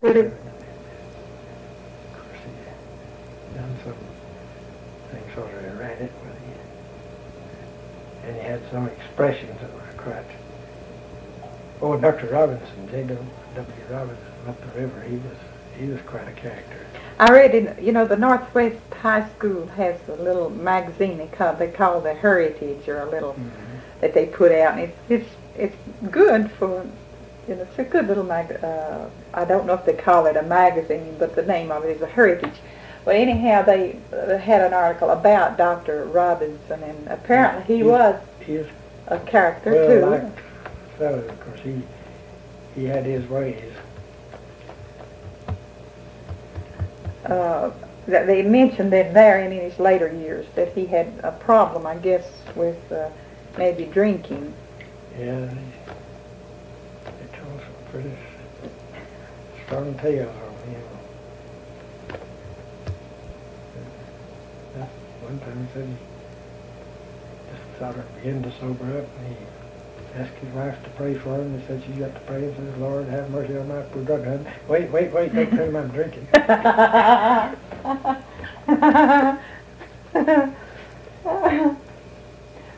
Did it? Of course, he done some things sort of erratic, but and he had some expressions that were quite. Oh, Dr. Robinson, J.W. Robinson up the river, he was quite a character. I read in, the Northwest High School has a little magazine they call the Heritage, or a little that they put out, and it's good for, it's a good little I don't know if they call it a magazine, but the name of it is a Heritage. But anyhow, they had an article about Dr. Robinson, and apparently he was a character too. Well, like fellow, of course, he had his ways. That they mentioned that there in his later years that he had a problem, I guess, with maybe drinking. Yeah, they told some pretty strong tales on him. One time he said he just sort of began to sober up, and he asked his wife to pray for him. He said she got to pray and says, "Lord, have mercy on my poor drug habit." Wait, don't tell him I'm drinking.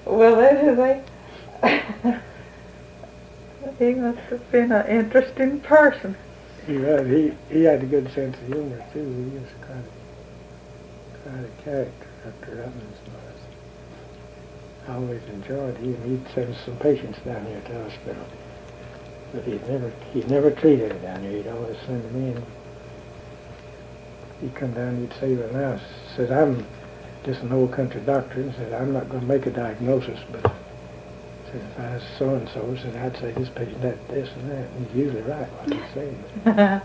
Well, he must have been an interesting person. He was. He had a good sense of humor too. He was quite a character, Dr. Robinson was. I always enjoyed him. He'd send some patients down here to the hospital, but he'd never treated them down here. He'd always send them in. He'd come down, he'd say, "Well, now," said, "I'm just an old country doctor," and said, "I'm not going to make a diagnosis, but," said, "if I was so-and-so," said, "I'd say this patient had this and that," and he's usually right what he's saying.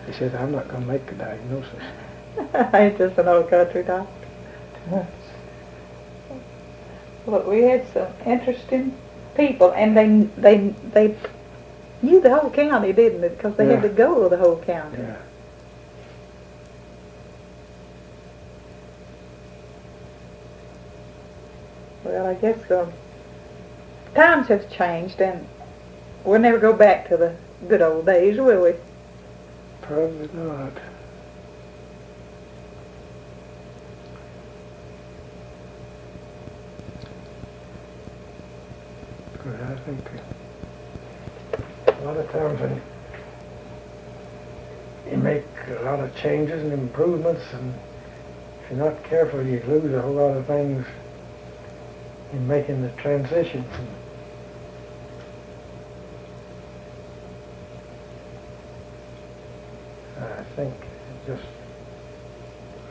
He said, "I'm not going to make a diagnosis." He's just an old country doctor. But we had some interesting people, and they knew the whole county, didn't they? Because they had to go to the whole county. Yeah. Well, I guess times have changed, and we'll never go back to the good old days, will we? Probably not. Because I think a lot of times when you make a lot of changes and improvements, and if you're not careful, you lose a whole lot of things in making the transition. I think it just,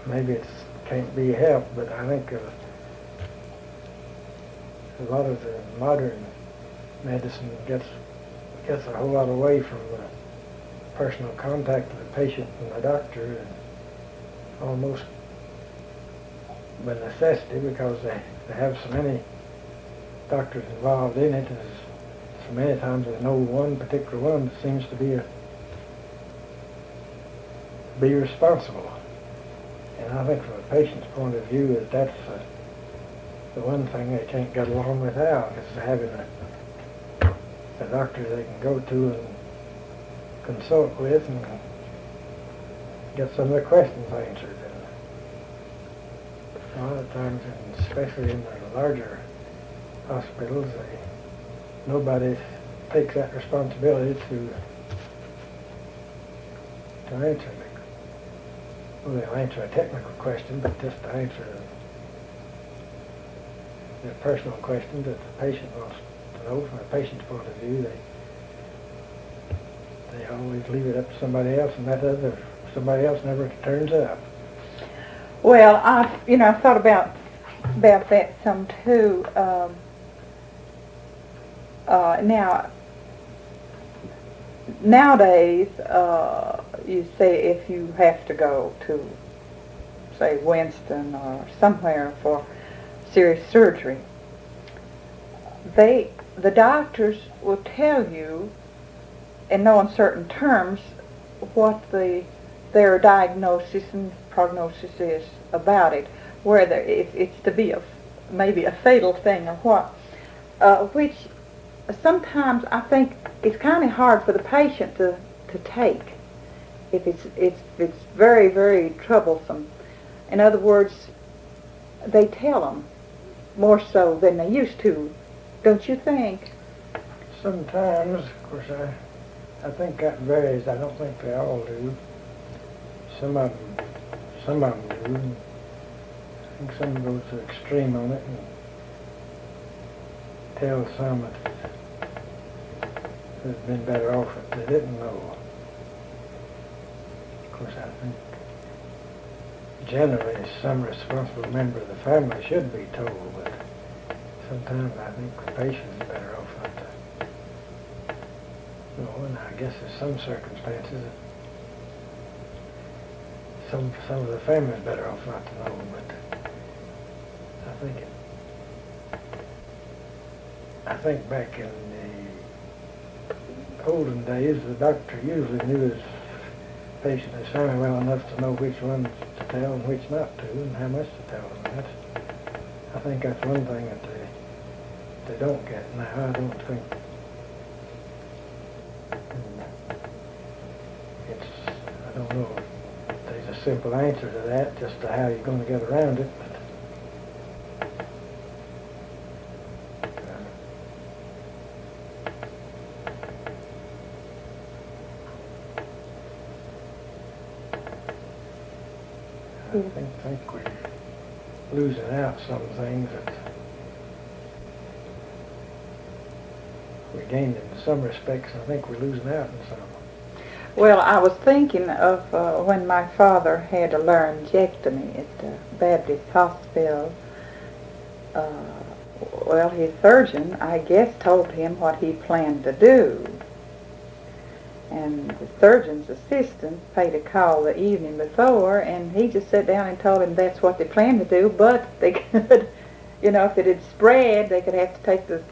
maybe it can't be helped, but I think a lot of the modern medicine gets a whole lot away from the personal contact of the patient and the doctor, and almost by necessity, because they have so many doctors involved in it, and so many times there's no one particular one that seems to be responsible. And I think from a patient's point of view, that's the one thing they can't get along without, is having a doctor they can go to and consult with and get some of the questions answered. And a lot of times, and especially in the larger hospitals, nobody takes that responsibility to answer it. Well, they'll answer a technical question, but just to answer the personal question that the patient wants to know from a patient's point of view, they always leave it up to somebody else, and somebody else never turns up. Well, I've thought about that some too. Now, nowadays, you say if you have to go to, say, Winston or somewhere for serious surgery, the doctors will tell you in no uncertain terms what their diagnosis and prognosis is about it, whether it's to be maybe a fatal thing or what, which sometimes I think it's kind of hard for the patient to take. if it's very, very troublesome. In other words, they tell them more so than they used to, don't you think? Sometimes, of course, I think that varies. I don't think they all do. Some of them do. I think some go to the extreme on it and tell some that they've been better off if they didn't know. Of course, I think generally some responsible member of the family should be told, but sometimes I think the patient is better off not to know, and I guess in some circumstances some of the family is better off not to know, but I think back in the olden days, the doctor usually knew his patient his family well enough to know which ones to tell and which not to, and how much to tell them. I think that's one thing that they don't get now. I don't think I don't know if there's a simple answer to that, just to how you're going to get around it. I think we're losing out some things that we gained in some respects. I think we're losing out in some. Well, I was thinking of when my father had a laryngectomy at the Baptist Hospital. Well, his surgeon, I guess, told him what he planned to do. And the surgeon's assistant paid a call the evening before, and he just sat down and told him that's what they planned to do, but they could, if it had spread, they could have to take the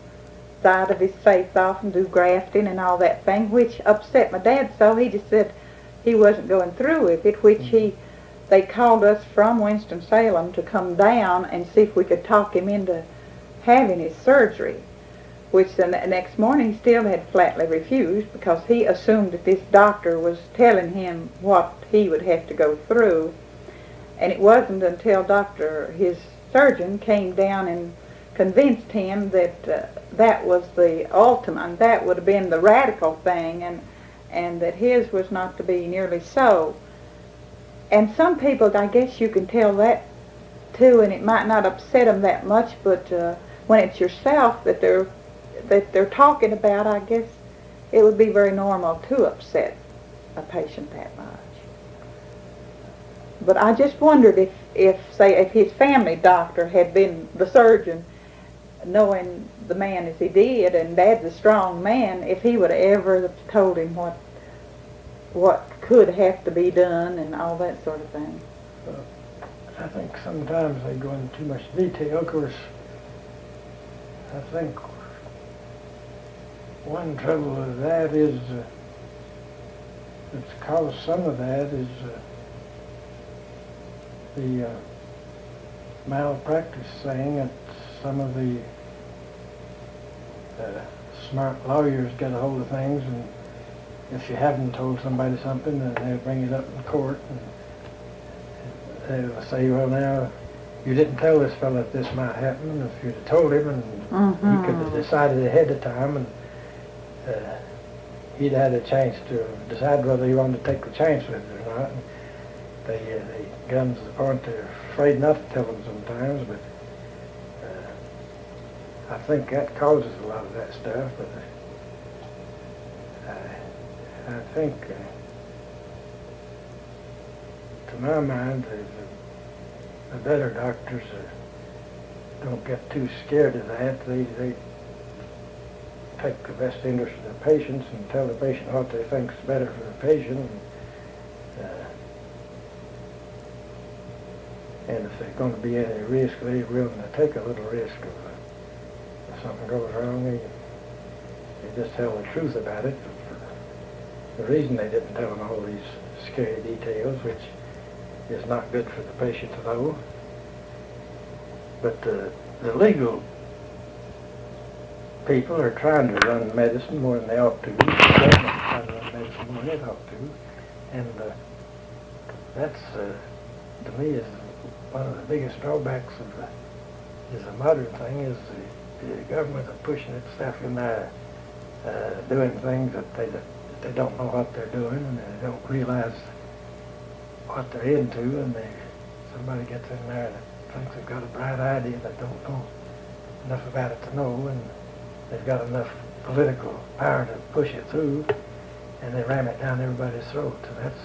side of his face off and do grafting and all that thing, which upset my dad so. He just said he wasn't going through with it, which they called us from Winston-Salem to come down and see if we could talk him into having his surgery, which the next morning he still had flatly refused because he assumed that this doctor was telling him what he would have to go through. And it wasn't until his surgeon came down and convinced him that that was the ultimate, and that would have been the radical thing, and that his was not to be nearly so. And some people, I guess you can tell that too, and it might not upset them that much, but when it's yourself that they're talking about, I guess it would be very normal to upset a patient that much. But I just wondered if his family doctor had been the surgeon, knowing the man as he did, and Dad's a strong man, if he would have ever told him what could have to be done and all that sort of thing. I think sometimes they go into too much detail. Of course, I think one trouble with that is, it's caused some of that is the malpractice thing that some of the smart lawyers get a hold of things, and if you haven't told somebody something, then they'll bring it up in court, and they'll say, well, now, you didn't tell this fellow that this might happen. If you'd have told him, and he could have decided ahead of time, and he'd had a chance to decide whether he wanted to take the chance with it or not. And they come to the point they're afraid not to tell them sometimes, but I think that causes a lot of that stuff. But I think, to my mind, the better doctors don't get too scared of that. They take the best interest of the patients and tell the patient what they think is better for the patient. And if there's going to be any risk, they're willing to take a little risk if something goes wrong. They just tell the truth about it. The reason they didn't tell them all these scary details, which is not good for the patient to know. But the legal people are trying to run medicine more than they ought to. The government is trying to run medicine more than it ought to. And that's, to me, is one of the biggest drawbacks of the modern thing is the government are pushing its stuff in there, doing things that they don't know what they're doing, and they don't realize what they're into, and somebody gets in there that thinks they've got a bright idea that don't know enough about it to know, and they've got enough political power to push it through, and they ram it down everybody's throat. And that's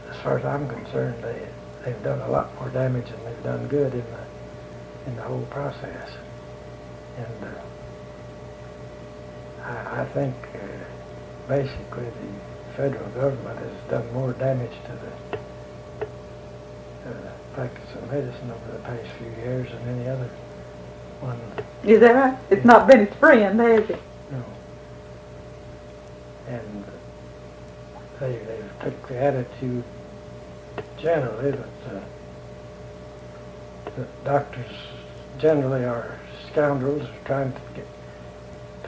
as far as I'm concerned, they've done a lot more damage than they've done good in the whole process. And I think basically the federal government has done more damage to the practice of medicine over the past few years than any other one. Is that right? It's not been its friend, has it? No. And they've took the attitude generally that doctors generally are scoundrels trying to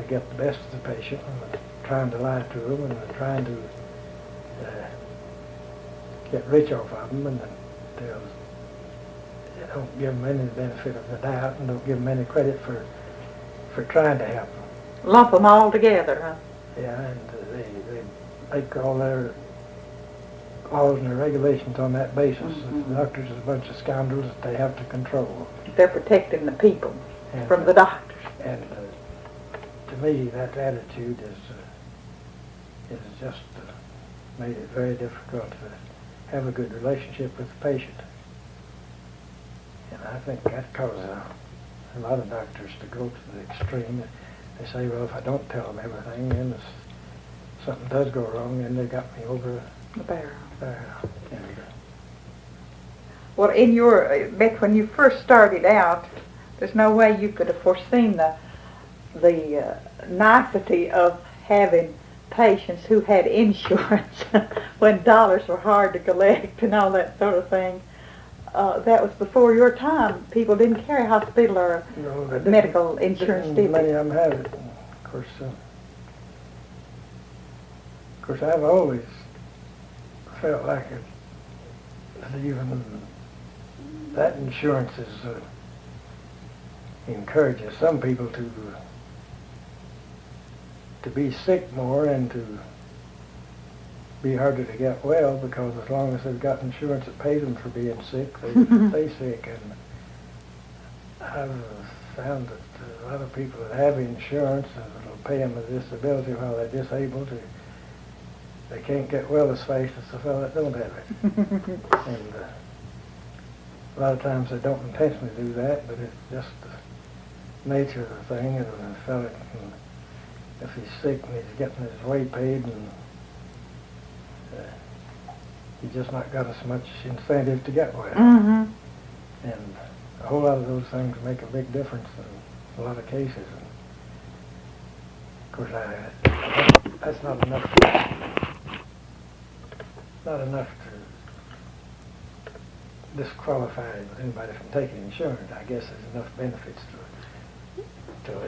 get the best of the patient, and trying to lie to them, and trying to get rich off of them, and they don't give them any benefit of the doubt, and don't give them any credit for trying to help them. Lump them all together, huh? Yeah, and they make all their laws and their regulations on that basis. Mm-hmm. The doctors are a bunch of scoundrels that they have to control. They're protecting the people And, from the doctors. And to me, that attitude is just made it very difficult to have a good relationship with the patient. And I think that causes a lot of doctors to go to the extreme. They say, well, if I don't tell them everything, then if something does go wrong, then they got me over The barrel. there. And, Well, back when you first started out, there's no way you could have foreseen the nicety of having patients who had insurance when dollars were hard to collect and all that sort of thing. That was before your time. People didn't carry hospital or medical insurance, did many they? of them have it. Of course, I've always felt like even that insurance encourages some people to be sick more and to be harder to get well, because as long as they've got insurance that pays them for being sick, they stay sick. And I've found that a lot of people that have insurance and it'll pay them a disability while they're disabled, they can't get well as fast as the fellow that don't have it. And a lot of times they don't intentionally do that, but it's just the nature of the thing. And the fellow if he's sick and he's getting his way paid, and he's just not got as much incentive to get well. Mm-hmm. And a whole lot of those things make a big difference in a lot of cases. And of course, that's not enough. Not enough to disqualify anybody from taking insurance. I guess there's enough benefits to it.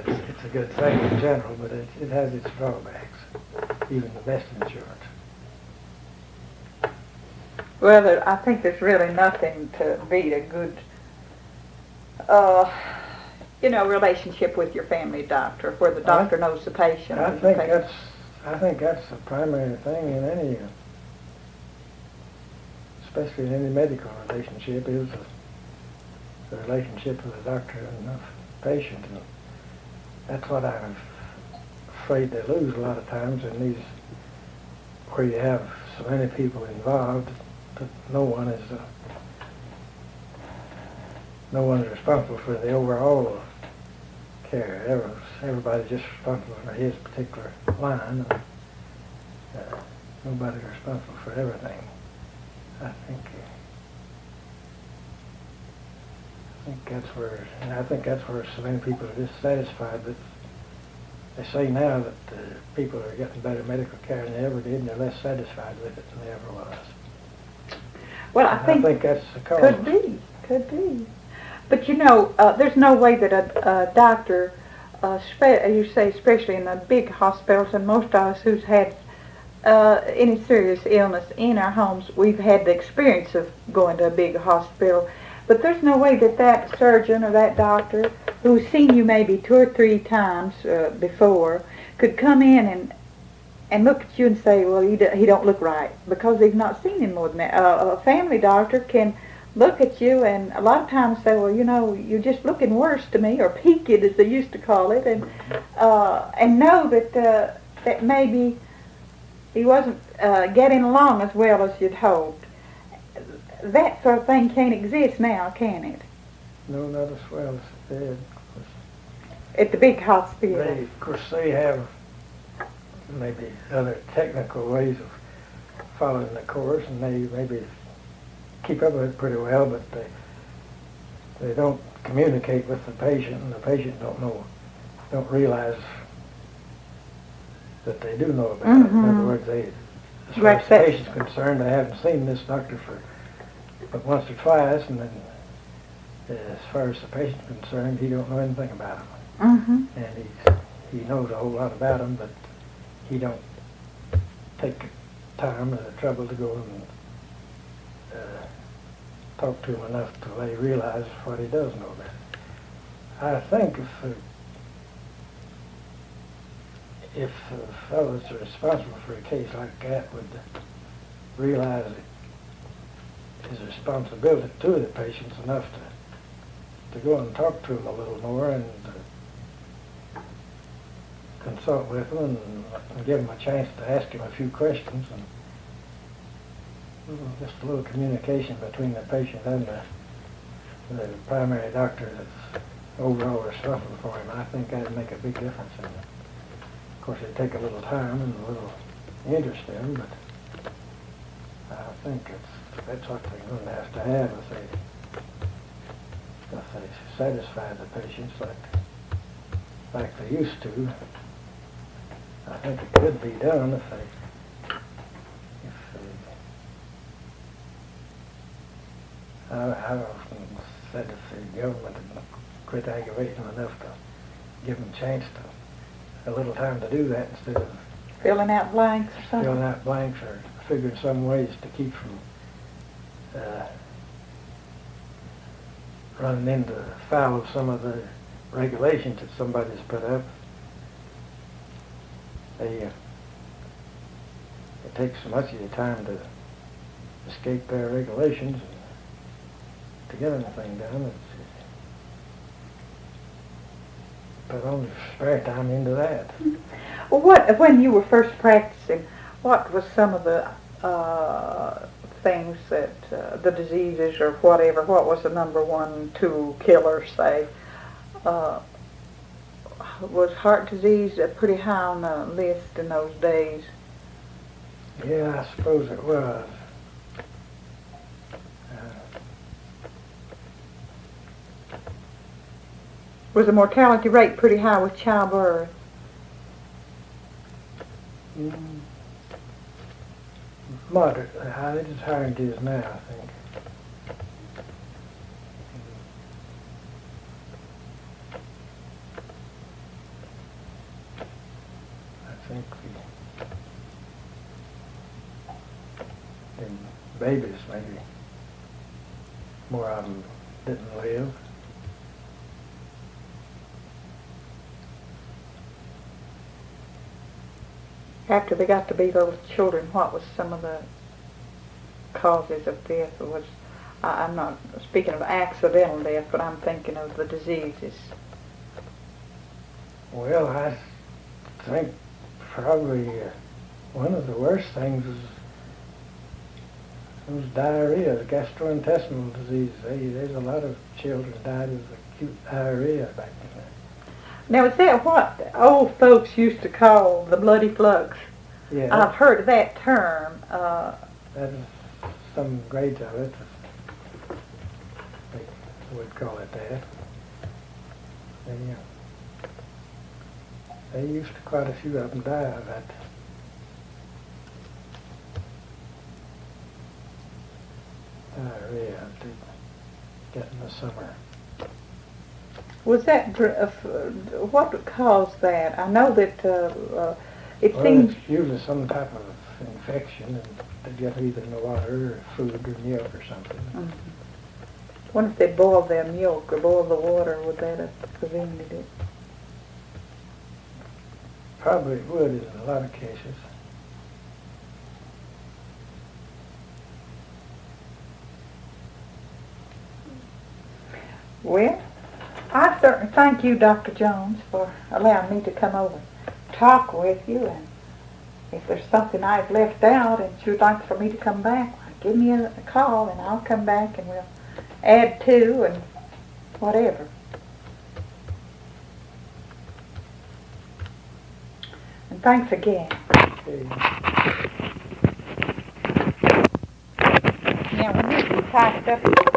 It's a good thing in general, but it has its drawbacks, even the best insurance. Well, I think there's really nothing to beat a good, relationship with your family doctor, where the doctor knows the patient. I think that's the primary thing in any, especially in any medical relationship, is the relationship of the doctor and the patient. And that's what I'm afraid they lose a lot of times in these, where you have so many people involved that no one is responsible for the overall care. Everybody's just responsible for his particular line, and nobody's responsible for everything. I think that's where so many people are dissatisfied. That they say now that people are getting better medical care than they ever did, and they're less satisfied with it than they ever was. Well, I think that's the cause. Could be. But there's no way that a doctor, you say especially in the big hospitals, and most of us who's had any serious illness in our homes, we've had the experience of going to a big hospital. But there's no way that that surgeon or that doctor, who's seen you maybe 2 or 3 times before, could come in and look at you and say, well, he don't look right, because they've not seen him more than that. A family doctor can look at you and a lot of times say, well, you know, you're just looking worse to me, or peaked as they used to call it, and know that maybe he wasn't getting along as well as you'd hoped. That sort of thing can't exist now, can it? No, not as well as it did. At the big hospital. Of course, they have maybe other technical ways of following the course, and they maybe keep up with it pretty well, but they don't communicate with the patient, and the patient don't realize that they do know about it. In other words, as far as the patient's concerned, they haven't seen this doctor for but once or twice, and then as far as the patient's concerned, he don't know anything about him. And he knows a whole lot about him, but he don't take time or the trouble to go and talk to him enough to let him realize what he does know about it. I think if the fellows responsible for a case like that would realize his responsibility to the patients enough to go and talk to him a little more and consult with him and give him a chance to ask him a few questions, and just a little communication between the patient and the primary doctor that's overall responsible for him. I think that'd make a big difference in it. Of course, it'd take a little time and a little interest in him, but I think that's what they're going to have if they satisfy the patients like they used to. I think it could be done if I've often said if the government would quit aggravating them enough to give them a chance a little time to do that instead of filling out blanks or something. Filling out blanks or figuring some ways to keep from running into foul of some of the regulations that somebody's put up. It takes so much of your time to escape their regulations and to get anything done. Put only spare time into that. Well, when you were first practicing, what was some of the things that the diseases or whatever? What was the number 1, 2 killer, say? Was heart disease pretty high on the list in those days? Yeah, I suppose it was. Was the mortality rate pretty high with childbirth? Moderately high. It's as high as it is now, I think. I think in babies, maybe more of them didn't live. After they got to be little children, what was some of the causes of death? I'm not speaking of accidental death, but I'm thinking of the diseases. Well, I think probably one of the worst things was diarrhea, gastrointestinal disease. There's a lot of children died of acute diarrhea back then. Now, is that what old folks used to call the bloody flux? Yeah. I've heard of that term. That is some grades of it. They would call it that. They used to, quite a few of them die of that. Diarrhea to get in the summer. Was that what caused that? I know that It Well, seems, it's usually some type of infection, and they get either in the water or food or milk or something. wonder if they boiled their milk or boiled the water, would that have prevented it? Probably it would in a lot of cases. Well, I certainly thank you, Dr. Jones, for allowing me to come over and talk with you. And if there's something I've left out and you'd like for me to come back, give me a call and I'll come back and we'll add to and whatever. And thanks again. Okay. Now, when this is packed up,